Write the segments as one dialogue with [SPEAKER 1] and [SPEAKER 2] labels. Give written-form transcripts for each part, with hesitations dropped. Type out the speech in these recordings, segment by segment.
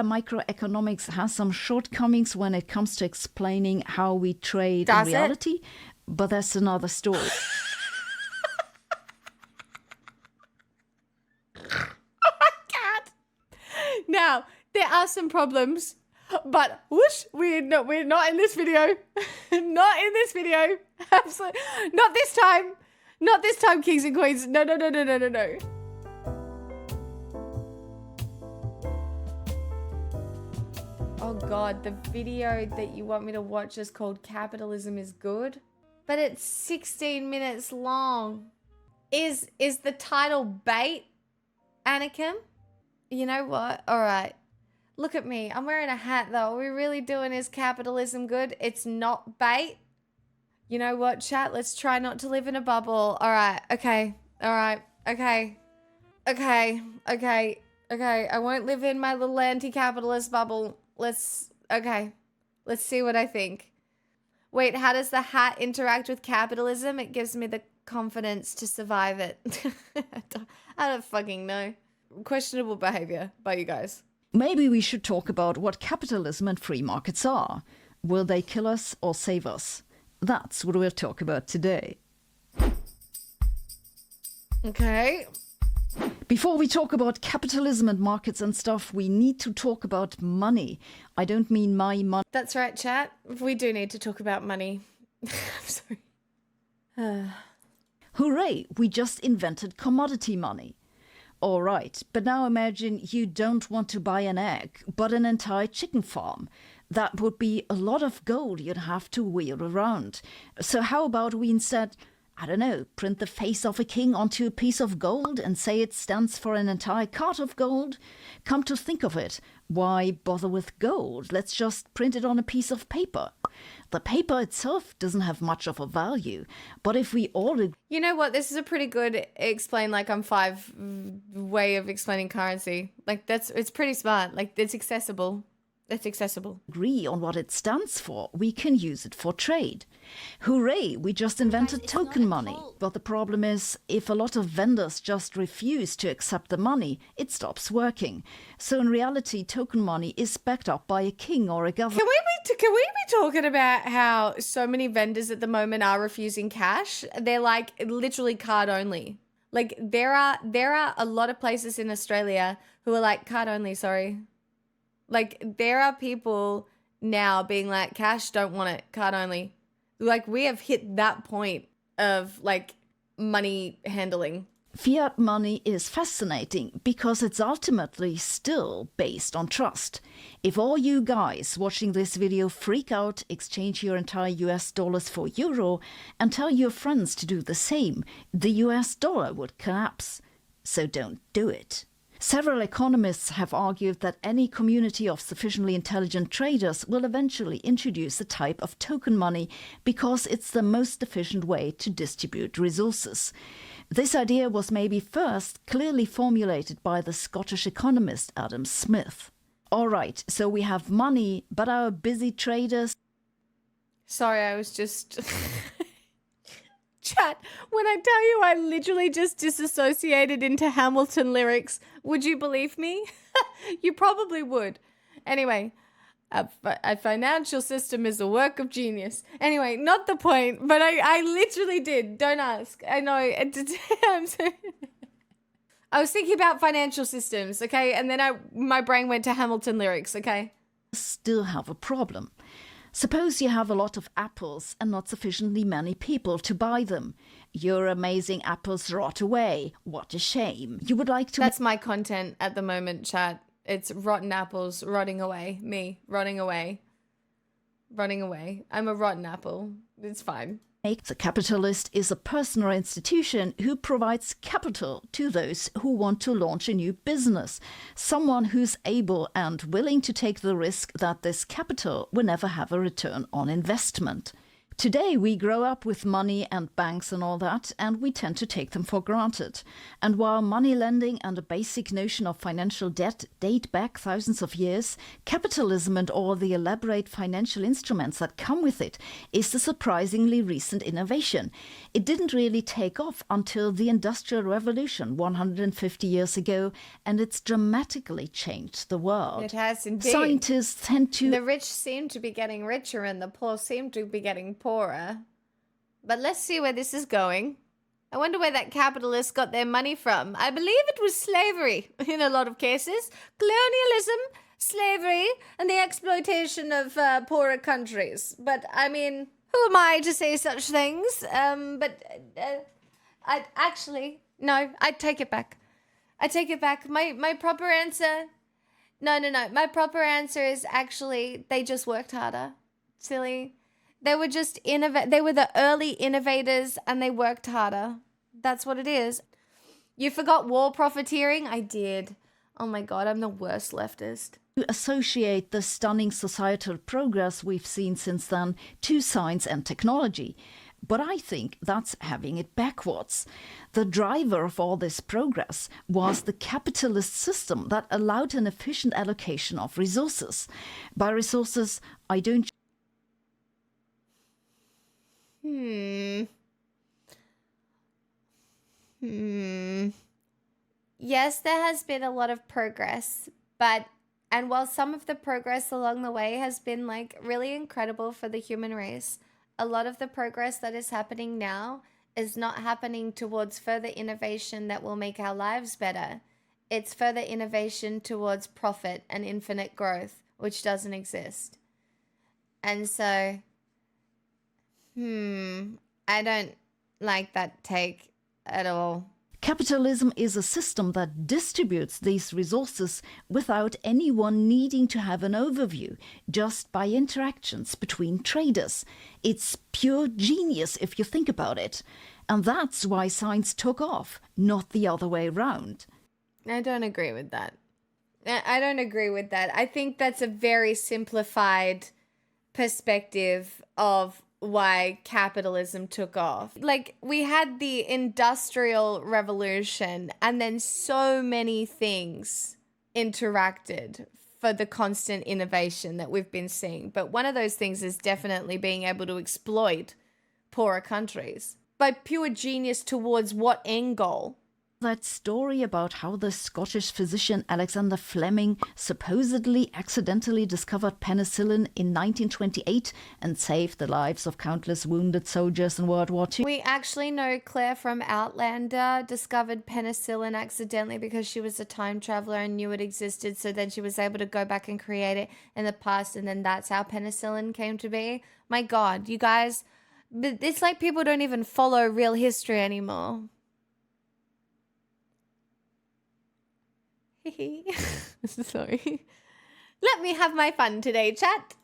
[SPEAKER 1] Microeconomics has some shortcomings when it comes to explaining how we trade in reality, but that's another story.
[SPEAKER 2] Now, there are some problems, but whoosh, we're not in this video. Not in this video. Absolutely. Not this time. Not this time, kings and queens. No. Oh God, the video that you want me to watch is called Capitalism is Good, but it's 16 minutes long. Is the title bait, Anakim? You know what? All right. Look at me. I'm wearing a hat, though. Are we really doing Is Capitalism Good? It's not bait. You know what, chat? Let's try not to live in a bubble. All right. Okay. All right. Okay. I won't live in my little anti-capitalist bubble. Let's see what I think. Wait, how does the hat interact with capitalism? It gives me the confidence to survive it. I don't fucking know. Questionable behavior by you guys.
[SPEAKER 1] Maybe we should talk about what capitalism and free markets are. Will they kill us or save us? That's what we'll talk about today.
[SPEAKER 2] Okay.
[SPEAKER 1] Before we talk about capitalism and markets and stuff, we need to talk about money. I don't mean my money.
[SPEAKER 2] That's right, chat. We do need to talk about money. I'm sorry.
[SPEAKER 1] Hooray, we just invented commodity money. All right, but now imagine you don't want to buy an egg, but an entire chicken farm. That would be a lot of gold you'd have to wheel around. So how about we instead, I don't know, print the face of a king onto a piece of gold and say it stands for an entire cart of gold? Come to think of it, why bother with gold? Let's just print it on a piece of paper. The paper itself doesn't have much of a value, but if we all...
[SPEAKER 2] You know what? This is a pretty good explain like I'm five way of explaining currency. Like it's pretty smart. Like it's accessible. It's accessible.
[SPEAKER 1] Agree on what it stands for, we can use it for trade. Hooray, we just invented token money. But the problem is, if a lot of vendors just refuse to accept the money, it stops working. So in reality, token money is backed up by a king or a government.
[SPEAKER 2] Can we be talking about how so many vendors at the moment are refusing cash? They're like literally card only. Like there are a lot of places in Australia who are like card only, sorry. Like, there are people now being like, cash, don't want it, card only. Like, we have hit that point of, like, money handling.
[SPEAKER 1] Fiat money is fascinating because it's ultimately still based on trust. If all you guys watching this video freak out, exchange your entire US dollars for euro, and tell your friends to do the same, the US dollar would collapse. So don't do it. Several economists have argued that any community of sufficiently intelligent traders will eventually introduce a type of token money because it's the most efficient way to distribute resources. This idea was maybe first clearly formulated by the Scottish economist Adam Smith. All right, so we have money, but our busy traders...
[SPEAKER 2] Sorry, I was just... Chat, when I tell you I literally just disassociated into Hamilton lyrics, would you believe me? You probably would. Anyway, a financial system is a work of genius. Anyway, not the point, but I literally did. Don't ask. I know. I was thinking about financial systems, okay? And then my brain went to Hamilton lyrics, okay?
[SPEAKER 1] Still have a problem. Suppose you have a lot of apples and not sufficiently many people to buy them. Your amazing apples rot away. What a shame. You would like to...
[SPEAKER 2] That's my content at the moment, chat. It's rotten apples rotting away. Me, rotting away. Running away. I'm a rotten apple. It's fine.
[SPEAKER 1] The capitalist is a person or institution who provides capital to those who want to launch a new business. Someone who's able and willing to take the risk that this capital will never have a return on investment. Today, we grow up with money and banks and all that, and we tend to take them for granted. And while money lending and a basic notion of financial debt date back thousands of years, capitalism and all the elaborate financial instruments that come with it is a surprisingly recent innovation. It didn't really take off until the Industrial Revolution 150 years ago, and it's dramatically changed the world.
[SPEAKER 2] It has indeed.
[SPEAKER 1] Scientists tend to...
[SPEAKER 2] The rich seem to be getting richer and the poor seem to be getting poorer. But let's see where this is going. I wonder where that capitalists got their money from. I believe it was slavery in a lot of cases. Colonialism, slavery, and the exploitation of poorer countries. But I mean, who am I to say such things? I actually, no, I take it back. I take it back. My proper answer, no. My proper answer is actually they just worked harder. Silly. They were just they were the early innovators and they worked harder. That's what it is. You forgot war profiteering? I did. Oh my God, I'm the worst leftist.
[SPEAKER 1] Associate the stunning societal progress we've seen since then to science and technology. But I think that's having it backwards. The driver of all this progress was the capitalist system that allowed an efficient allocation of resources. By resources, I don't...
[SPEAKER 2] Yes, there has been a lot of progress, and while some of the progress along the way has been like really incredible for the human race, a lot of the progress that is happening now is not happening towards further innovation that will make our lives better. It's further innovation towards profit and infinite growth, which doesn't exist. And so, I don't like that take at all.
[SPEAKER 1] Capitalism is a system that distributes these resources without anyone needing to have an overview, just by interactions between traders. It's pure genius if you think about it. And that's why science took off, not the other way around.
[SPEAKER 2] I don't agree with that. I don't agree with that. I think that's a very simplified perspective of why capitalism took off. Like, we had the Industrial Revolution and then so many things interacted for the constant innovation that we've been seeing. But one of those things is definitely being able to exploit poorer countries by pure genius towards what end goal?
[SPEAKER 1] That story about how the Scottish physician Alexander Fleming supposedly accidentally discovered penicillin in 1928 and saved the lives of countless wounded soldiers in World War II.
[SPEAKER 2] We actually know Claire from Outlander discovered penicillin accidentally because she was a time traveler and knew it existed, so then she was able to go back and create it in the past, and then that's how penicillin came to be. My God, you guys, it's like people don't even follow real history anymore. Sorry. Let me have my fun today, chat.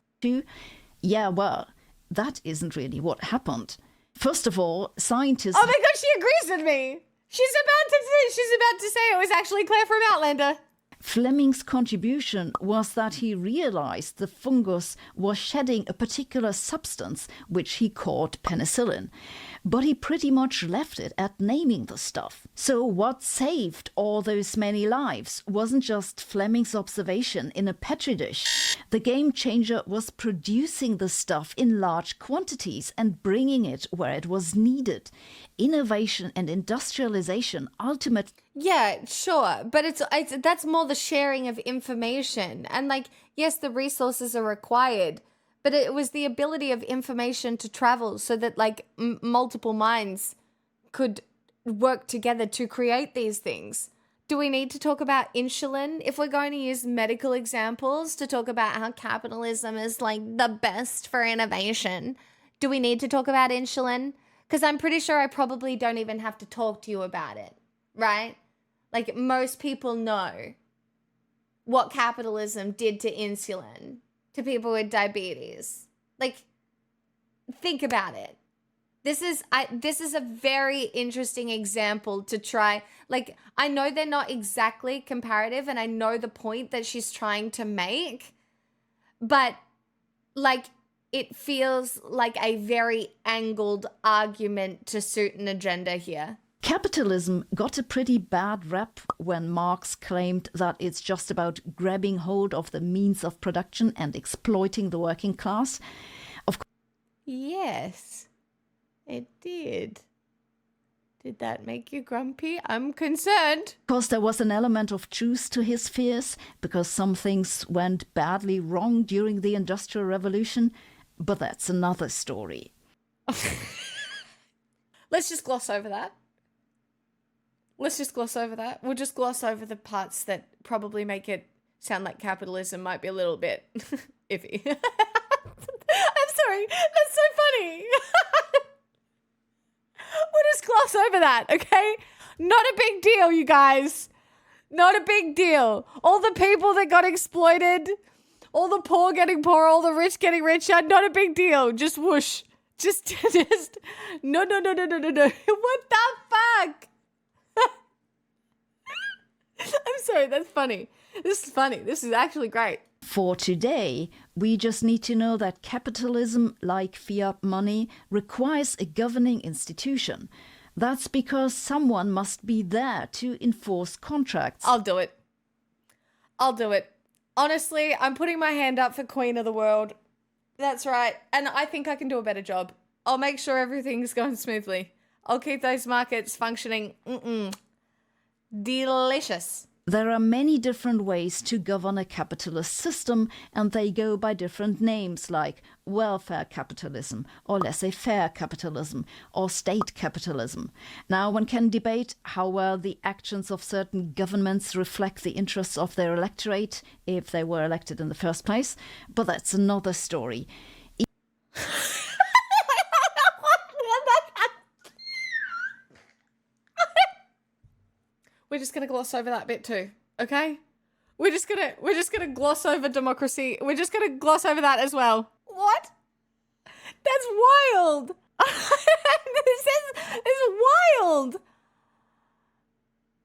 [SPEAKER 1] Yeah, well, that isn't really what happened. First of all, scientists...
[SPEAKER 2] Oh my God, she agrees with me. She's about to say it was actually Claire from Outlander.
[SPEAKER 1] Fleming's contribution was that he realized the fungus was shedding a particular substance which he called penicillin. But he pretty much left it at naming the stuff. So what saved all those many lives wasn't just Fleming's observation in a petri dish. The game changer was producing the stuff in large quantities and bringing it where it was needed. Innovation and industrialization ultimately...
[SPEAKER 2] Yeah, sure, but it's that's more the sharing of information. And like, yes, the resources are required, but it was the ability of information to travel so that like multiple minds could work together to create these things. Do we need to talk about insulin if we're going to use medical examples to talk about how capitalism is like the best for innovation? Do we need to talk about insulin? Because I'm pretty sure I probably don't even have to talk to you about it, right? Like, most people know what capitalism did to insulin, to people with diabetes. Like, think about it. This is a very interesting example to try. Like, I know they're not exactly comparative, and I know the point that she's trying to make, but like, it feels like a very angled argument to suit an agenda here.
[SPEAKER 1] Capitalism got a pretty bad rep when Marx claimed that it's just about grabbing hold of the means of production and exploiting the working class.
[SPEAKER 2] Yes, it did. Did that make you grumpy? I'm concerned.
[SPEAKER 1] Of course, there was an element of truth to his fears, because some things went badly wrong during the Industrial Revolution, but that's another story.
[SPEAKER 2] Let's just gloss over that. We'll just gloss over the parts that probably make it sound like capitalism might be a little bit iffy. I'm sorry. That's so funny. We'll just gloss over that, okay? Not a big deal, you guys. Not a big deal. All the people that got exploited, all the poor getting poorer, all the rich getting richer, not a big deal. Just whoosh. Just, no. What the fuck? I'm sorry, that's funny. This is funny. This is actually great.
[SPEAKER 1] For today, we just need to know that capitalism, like fiat money, requires a governing institution. That's because someone must be there to enforce contracts.
[SPEAKER 2] I'll do it. Honestly, I'm putting my hand up for Queen of the World. That's right. And I think I can do a better job. I'll make sure everything's going smoothly. I'll keep those markets functioning. Delicious.
[SPEAKER 1] There are many different ways to govern a capitalist system, and they go by different names like welfare capitalism, or laissez-faire capitalism, or state capitalism. Now, one can debate how well the actions of certain governments reflect the interests of their electorate, if they were elected in the first place, but that's another story.
[SPEAKER 2] We're just gonna gloss over that bit too, okay? We're just gonna gloss over democracy. We're just gonna gloss over that as well. What? That's wild. This is wild.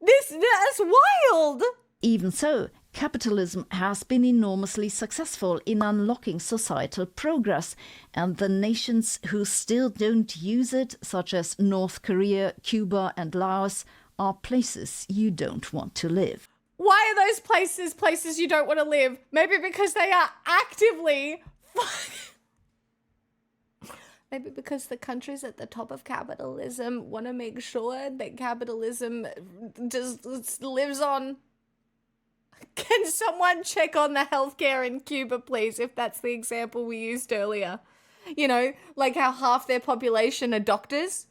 [SPEAKER 2] That's wild.
[SPEAKER 1] Even so, capitalism has been enormously successful in unlocking societal progress, and the nations who still don't use it, such as North Korea, Cuba, and Laos, are places you don't want to live.
[SPEAKER 2] Why are those places you don't want to live? Maybe because they are actively... Maybe because the countries at the top of capitalism want to make sure that capitalism just lives on. Can someone check on the healthcare in Cuba, please, if that's the example we used earlier? You know, like how half their population are doctors?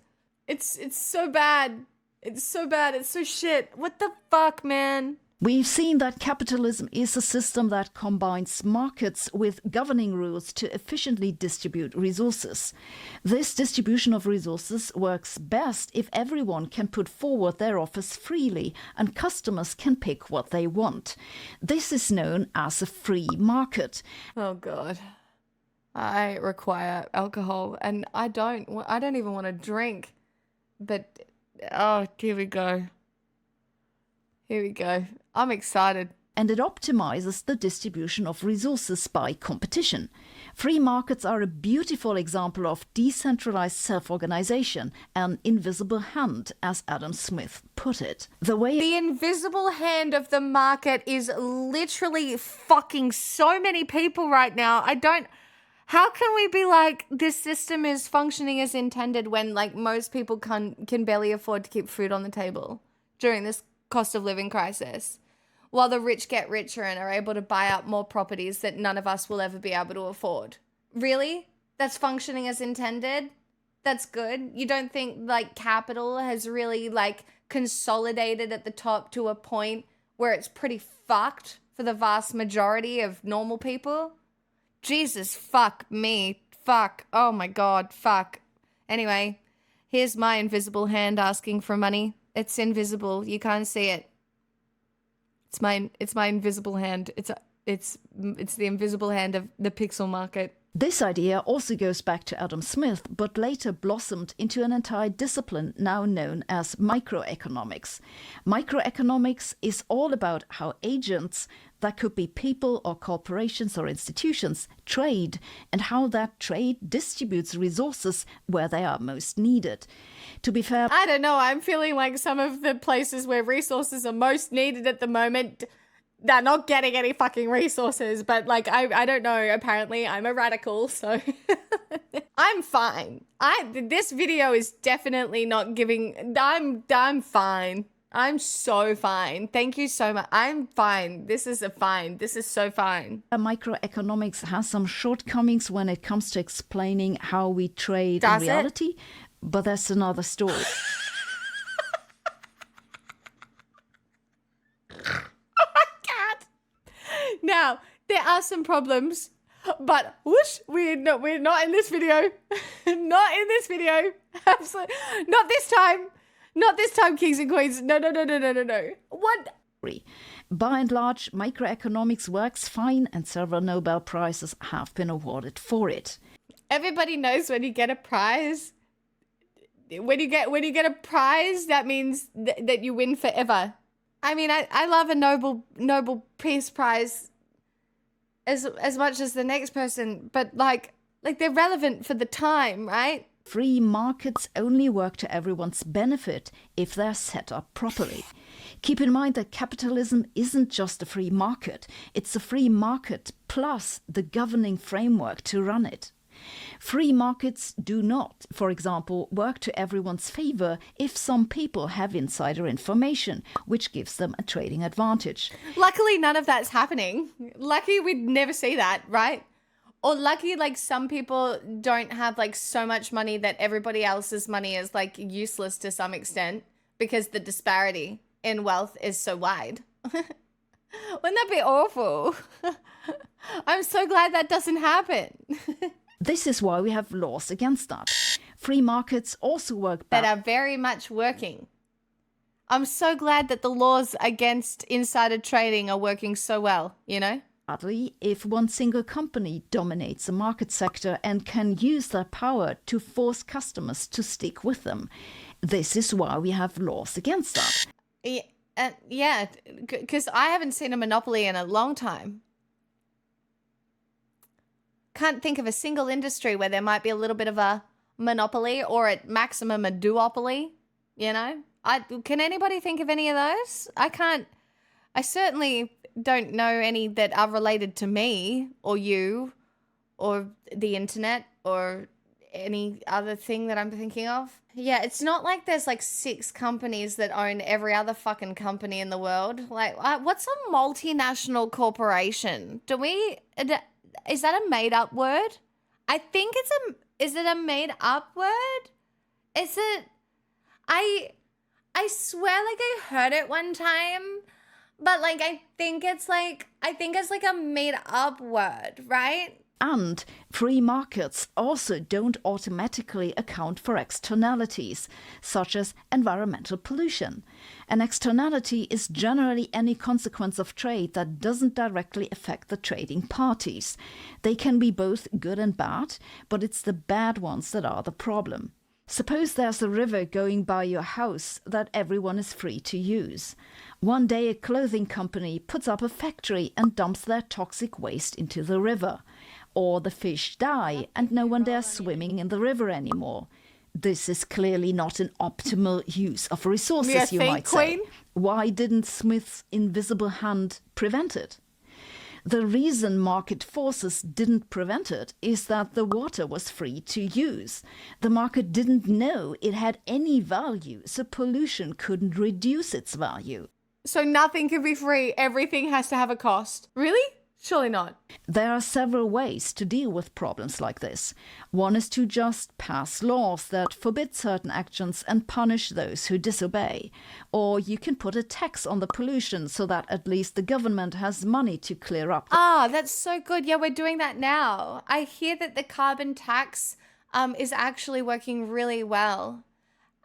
[SPEAKER 2] It's so bad. It's so bad. It's so shit. What the fuck, man?
[SPEAKER 1] We've seen that capitalism is a system that combines markets with governing rules to efficiently distribute resources. This distribution of resources works best if everyone can put forward their offers freely and customers can pick what they want. This is known as a free market.
[SPEAKER 2] Oh, God. I require alcohol and I don't even want to drink. But, oh, here we go. I'm excited.
[SPEAKER 1] And it optimizes the distribution of resources by competition. Free markets are a beautiful example of decentralized self-organization, an invisible hand, as Adam Smith put it.
[SPEAKER 2] The invisible hand of the market is literally fucking so many people right now. How can we be like, this system is functioning as intended when like most people can barely afford to keep food on the table during this cost of living crisis, while the rich get richer and are able to buy up more properties that none of us will ever be able to afford? Really? That's functioning as intended? That's good? You don't think like capital has really like consolidated at the top to a point where it's pretty fucked for the vast majority of normal people? Jesus, fuck me. Fuck. Oh my God, fuck. Anyway, here's my invisible hand asking for money. It's invisible. You can't see it. It's my invisible hand. It's the invisible hand of the pixel market.
[SPEAKER 1] This idea also goes back to Adam Smith, but later blossomed into an entire discipline now known as microeconomics. Microeconomics is all about how agents, That could be people or corporations or institutions, trade, and how that trade distributes resources where they are most needed. To be fair,
[SPEAKER 2] I don't know. I'm feeling like some of the places where resources are most needed at the moment, they're not getting any fucking resources. But like, I don't know. Apparently, I'm a radical, so I'm fine. This video is definitely not giving. I'm fine. I'm so fine. Thank you so much. I'm fine. This is fine. This is so fine.
[SPEAKER 1] microeconomics has some shortcomings when it comes to explaining how we trade
[SPEAKER 2] Does
[SPEAKER 1] in reality, but that's another story.
[SPEAKER 2] Oh my God. Now, there are some problems, but whoosh, we're not in this video. Not in this video. Absolutely. Not this time. Not this time, kings and queens. No. What?
[SPEAKER 1] By and large, microeconomics works fine, and several Nobel Prizes have been awarded for it.
[SPEAKER 2] Everybody knows when you get a prize. When you get a prize, that means that you win forever. I mean, I love a Nobel Peace Prize as much as the next person, but like they're relevant for the time, right?
[SPEAKER 1] Free markets only work to everyone's benefit if they're set up properly. Keep in mind that capitalism isn't just a free market. It's a free market plus the governing framework to run it. Free markets do not, for example, work to everyone's favor if some people have insider information, which gives them a trading advantage.
[SPEAKER 2] Luckily, none of that's happening. Lucky we'd never see that, right? Or lucky, like, some people don't have, like, so much money that everybody else's money is, like, useless to some extent because the disparity in wealth is so wide. Wouldn't that be awful? I'm so glad that doesn't happen.
[SPEAKER 1] This is why we have laws against that. Free markets also work
[SPEAKER 2] that are very much working. I'm so glad that the laws against insider trading are working so well, you know?
[SPEAKER 1] badly if one single company dominates a market sector and can use their power to force customers to stick with them. This is why we have laws against that.
[SPEAKER 2] Yeah, because I haven't seen a monopoly in a long time. Can't think of a single industry where there might be a little bit of a monopoly or at maximum a duopoly, you know? Can anybody think of any of those? I can't. I certainly don't know any that are related to me or you or the internet or any other thing that I'm thinking of. Yeah, it's not like there's like 6 companies that own every other fucking company in the world. Like, what's a multinational corporation? Is that a made up word? I think is it a made up word? Is it, I swear like I heard it one time, but like I think it's like a made up word, right?
[SPEAKER 1] And free markets also don't automatically account for externalities, such as environmental pollution. An externality is generally any consequence of trade that doesn't directly affect the trading parties. They can be both good and bad, but it's the bad ones that are the problem. Suppose there's a river going by your house that everyone is free to use. One day a clothing company puts up a factory and dumps their toxic waste into the river. Or the fish die and no one dares swimming in the river anymore. This is clearly not an optimal use of resources, you might say. Why didn't Smith's invisible hand prevent it? The reason market forces didn't prevent it is that the water was free to use. The market didn't know it had any value, so pollution couldn't reduce its value.
[SPEAKER 2] So nothing can be free. Everything has to have a cost. Really? Surely not.
[SPEAKER 1] There are several ways to deal with problems like this. One is to just pass laws that forbid certain actions and punish those who disobey. Or you can put a tax on the pollution so that at least the government has money to clear up.
[SPEAKER 2] That's so good. Yeah, we're doing that now. I hear that the carbon tax is actually working really well.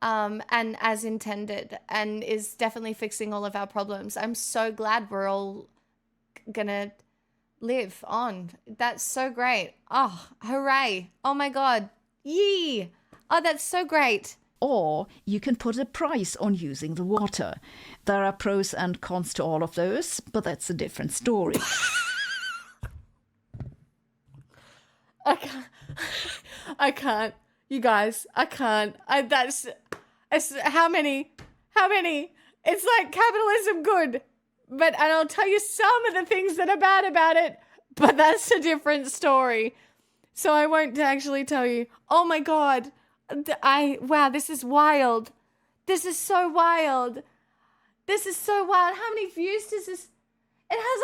[SPEAKER 2] And as intended, and is definitely fixing all of our problems. I'm so glad we're all gonna live on. That's so great. Oh, hooray. Oh my God. Yee. Oh, that's so great.
[SPEAKER 1] or you can put a price on using the water. There are pros and cons to all of those, but that's a different story.
[SPEAKER 2] I can't. You guys, I can't. It's how many? It's like capitalism good. And I'll tell you some of the things that are bad about it, but that's a different story. So I won't actually tell you. Oh my God. Wow, this is wild. This is so wild. How many views does this? It has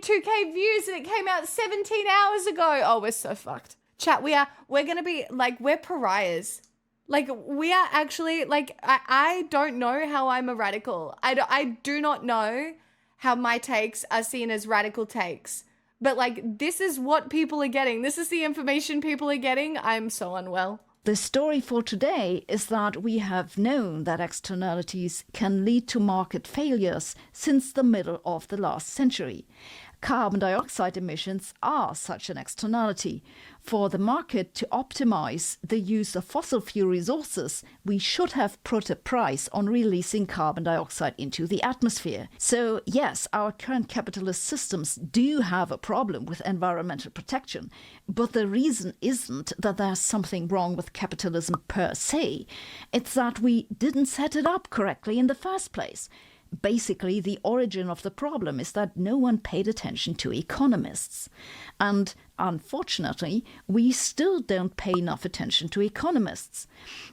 [SPEAKER 2] 182k views and it came out 17 hours ago. Oh, we're so fucked. Chat, we're going to be like, we're pariahs. Like, we are actually, like, I don't know how I'm a radical. I do not know how my takes are seen as radical takes. But, like, this is what people are getting. This is the information people are getting. I'm so unwell.
[SPEAKER 1] The story for today is that we have known that externalities can lead to market failures since the middle of the last century. Carbon dioxide emissions are such an externality. For the market to optimize the use of fossil fuel resources, we should have put a price on releasing carbon dioxide into the atmosphere. So yes, our current capitalist systems do have a problem with environmental protection, but the reason isn't that there's something wrong with capitalism per se. It's that we didn't set it up correctly in the first place. Basically, the origin of the problem is that no one paid attention to economists. And unfortunately, we still don't pay enough attention to economists.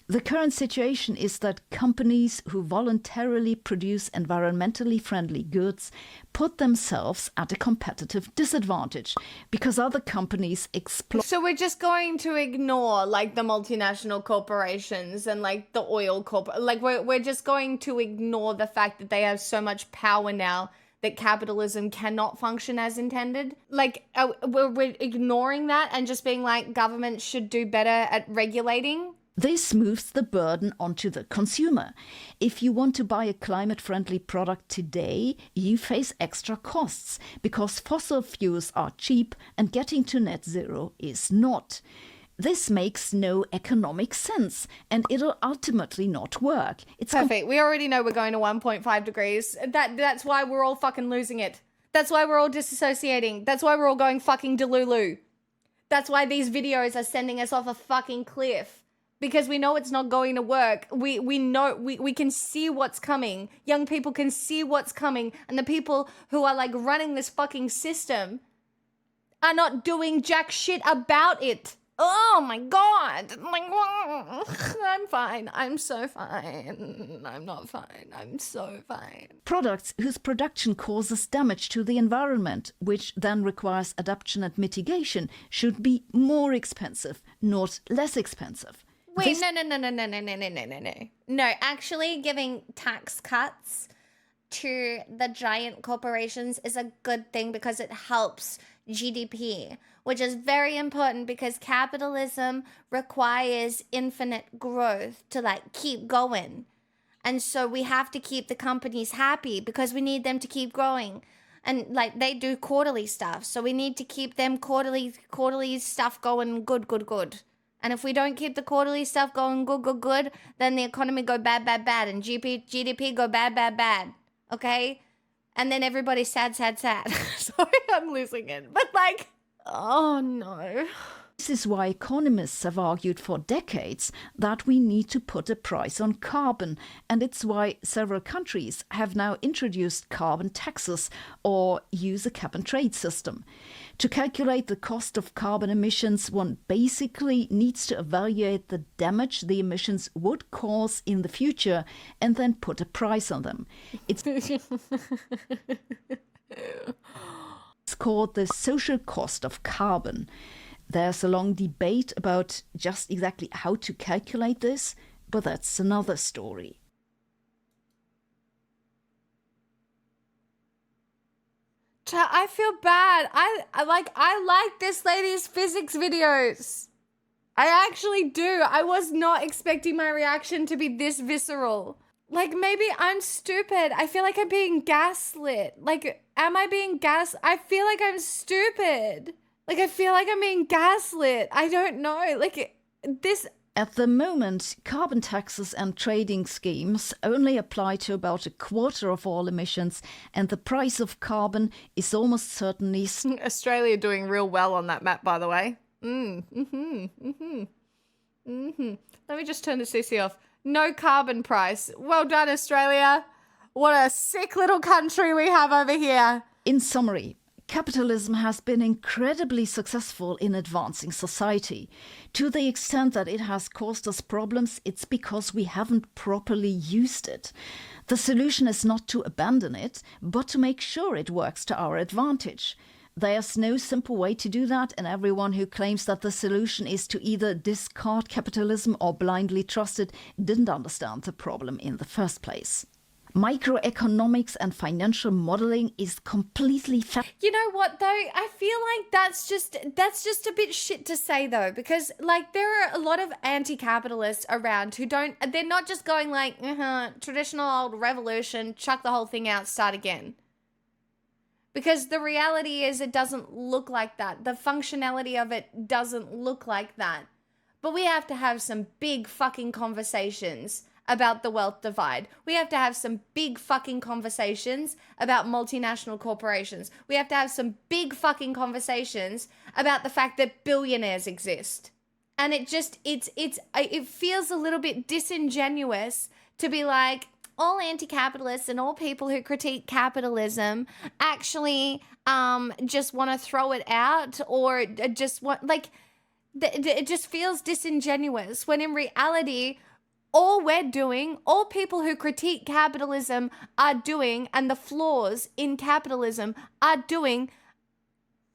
[SPEAKER 1] The current situation is that companies who voluntarily produce environmentally friendly goods put themselves at a competitive disadvantage because other companies exploit.
[SPEAKER 2] So we're just going to ignore like the multinational corporations and like the oil like we're just going to ignore the fact that they have so much power now that capitalism cannot function as intended. Like we're ignoring that and just being like government should do better at regulating.
[SPEAKER 1] This moves the burden onto the consumer. If you want to buy a climate-friendly product today, you face extra costs because fossil fuels are cheap and getting to net zero is not. This makes no economic sense and it'll ultimately not work. It's
[SPEAKER 2] perfect. We already know we're going to 1.5 degrees. That's why we're all fucking losing it. That's why we're all disassociating. That's why we're all going fucking delulu. That's why these videos are sending us off a fucking cliff. Because we know it's not going to work. We know, we can see what's coming. Young people can see what's coming. And the people who are like running this fucking system are not doing jack shit about it. Oh my God. Like, I'm fine. I'm so fine. I'm not fine. I'm so fine.
[SPEAKER 1] Products whose production causes damage to the environment, which then requires adaptation and mitigation, should be more expensive, not less expensive.
[SPEAKER 2] Wait, no. No, actually giving tax cuts to the giant corporations is a good thing because it helps GDP, which is very important because capitalism requires infinite growth to like keep going. And so we have to keep the companies happy because we need them to keep growing. And like they do quarterly stuff. So we need to keep them quarterly stuff going good. And if we don't keep the quarterly stuff going good, then the economy go bad, and GDP go bad. Okay? And then everybody's sad. Sorry, I'm losing it. But like, oh no.
[SPEAKER 1] This is why economists have argued for decades that we need to put a price on carbon, and it's why several countries have now introduced carbon taxes or use a cap and trade system. To calculate the cost of carbon emissions, one basically needs to evaluate the damage the emissions would cause in the future and then put a price on them. It's called the social cost of carbon. There's a long debate about just exactly how to calculate this, but that's another story.
[SPEAKER 2] I feel bad. I like this lady's physics videos. I actually do. I was not expecting my reaction to be this visceral. Like, maybe I'm stupid. I feel like I'm being gaslit. Like, am I being I feel like I'm stupid. Like, I feel like I'm being gaslit. I don't know. Like, this,
[SPEAKER 1] At the moment, carbon taxes and trading schemes only apply to about a quarter of all emissions, and the price of carbon is almost certainly
[SPEAKER 2] Australia doing real well on that map, by the way. Let me just turn the CC off. No carbon price. Well done, Australia. What a sick little country we have over here.
[SPEAKER 1] In summary, capitalism has been incredibly successful in advancing society. To the extent that it has caused us problems, it's because we haven't properly used it. The solution is not to abandon it, but to make sure it works to our advantage. There's no simple way to do that, and everyone who claims that the solution is to either discard capitalism or blindly trust it didn't understand the problem in the first place. Microeconomics and financial modeling is completely
[SPEAKER 2] You know what though? I feel like that's just a bit shit to say though, because like there are a lot of anti-capitalists around who they're not just going like, traditional old revolution, chuck the whole thing out, start again. Because the reality is it doesn't look like that. The functionality of it doesn't look like that. But we have to have some big fucking conversations about the wealth divide. We have to have some big fucking conversations about multinational corporations. We have to have some big fucking conversations about the fact that billionaires exist. And it feels a little bit disingenuous to be like, all anti-capitalists and all people who critique capitalism actually just want to throw it out or just want, like, it just feels disingenuous when in reality, all people who critique capitalism are doing, and the flaws in capitalism are doing,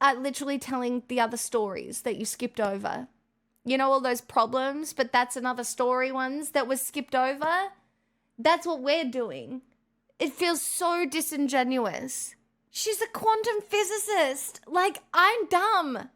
[SPEAKER 2] are literally telling the other stories that you skipped over. You know, all those problems, but that's another story ones that was skipped over. That's what we're doing. It feels so disingenuous. She's a quantum physicist. Like, I'm dumb.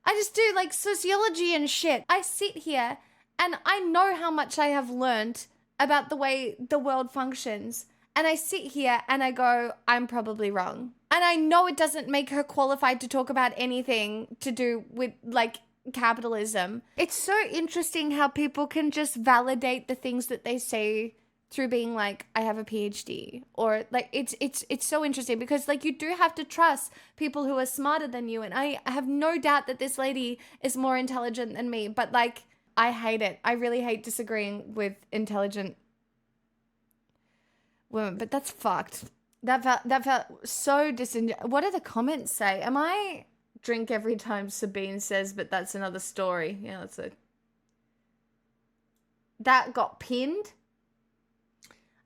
[SPEAKER 2] I just do like sociology and shit. I sit here and I know how much I have learned about the way the world functions. And I sit here and I go, I'm probably wrong. And I know it doesn't make her qualified to talk about anything to do with like capitalism. It's so interesting how people can just validate the things that they say through being like, I have a PhD, or like, it's so interesting because like you do have to trust people who are smarter than you. And I have no doubt that this lady is more intelligent than me, but like, I hate it. I really hate disagreeing with intelligent women, but that's fucked. That felt so What do the comments say? Am I drink every time Sabine says, but that's another story. Yeah, that got pinned.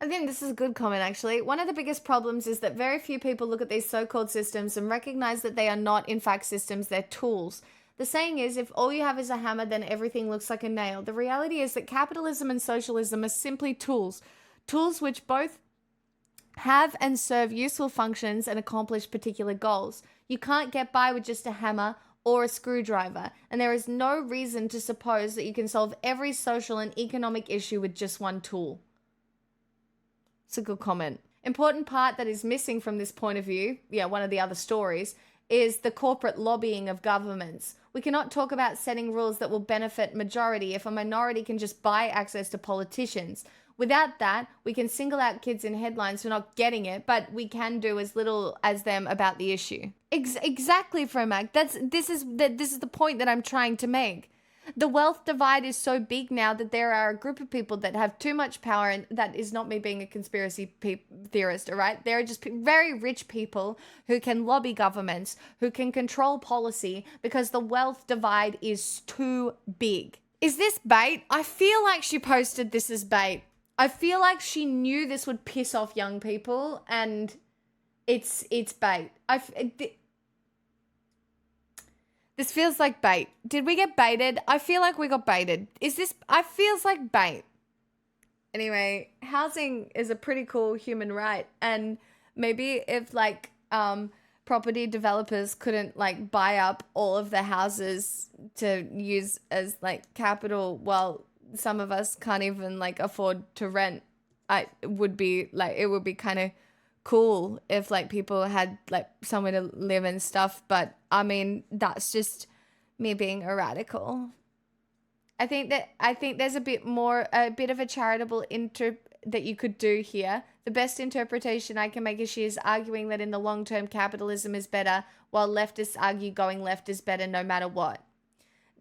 [SPEAKER 2] I think this is a good comment, actually. One of the biggest problems is that very few people look at these so-called systems and recognize that they are not, in fact, systems, they're tools. The saying is, if all you have is a hammer, then everything looks like a nail. The reality is that capitalism and socialism are simply tools. Tools which both have and serve useful functions and accomplish particular goals. You can't get by with just a hammer or a screwdriver, and there is no reason to suppose that you can solve every social and economic issue with just one tool. It's a good comment. Important part that is missing from this point of view, one of the other stories, is the corporate lobbying of governments. We cannot talk about setting rules that will benefit majority if a minority can just buy access to politicians. Without that, we can single out kids in headlines for not getting it, but we can do as little as them about the issue. Exactly, Fromac. This is the point that I'm trying to make. The wealth divide is so big now that there are a group of people that have too much power, and that is not me being a conspiracy theorist, all right? There are just very rich people who can lobby governments, who can control policy because the wealth divide is too big. Is this bait? I feel like she posted this as bait. I feel like she knew this would piss off young people, and it's bait. This feels like bait. Did we get baited? I feel like we got baited. Feels like bait. Anyway, housing is a pretty cool human right. And maybe if like property developers couldn't like buy up all of the houses to use as like capital, while some of us can't even like afford to rent, it would be kind of cool if like people had like somewhere to live and stuff. But I mean, that's just me being a radical. I think there's a bit of a charitable that you could do here. The best interpretation I can make is she is arguing that in the long term capitalism is better, while leftists argue going left is better no matter what.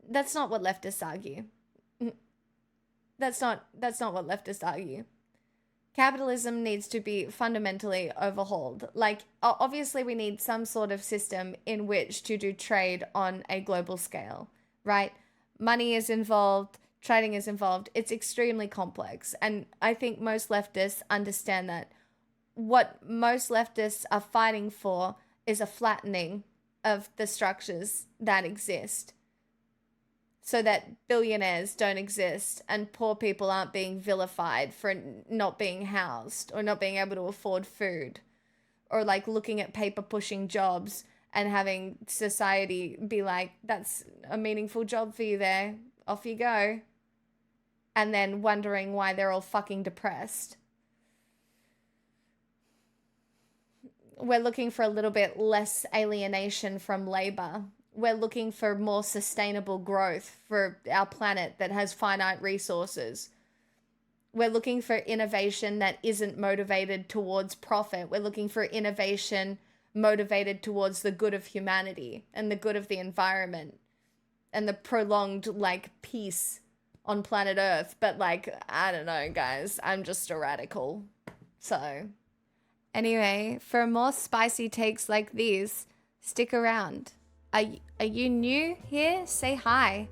[SPEAKER 2] That's not what leftists argue. That's not what leftists argue. Capitalism needs to be fundamentally overhauled. Like, obviously we need some sort of system in which to do trade on a global scale, right? Money is involved, trading is involved. It's extremely complex. And I think most leftists understand that. What most leftists are fighting for is a flattening of the structures that exist, so that billionaires don't exist and poor people aren't being vilified for not being housed or not being able to afford food, or like looking at paper pushing jobs and having society be like, that's a meaningful job for you there, off you go, and then wondering why they're all fucking depressed. We're looking for a little bit less alienation from labor. We're looking for more sustainable growth for our planet that has finite resources. We're looking for innovation that isn't motivated towards profit. We're looking for innovation motivated towards the good of humanity and the good of the environment and the prolonged, like, peace on planet Earth. But, like, I don't know, guys. I'm just a radical. So, anyway, for more spicy takes like these, stick around. Are you new here? Say hi.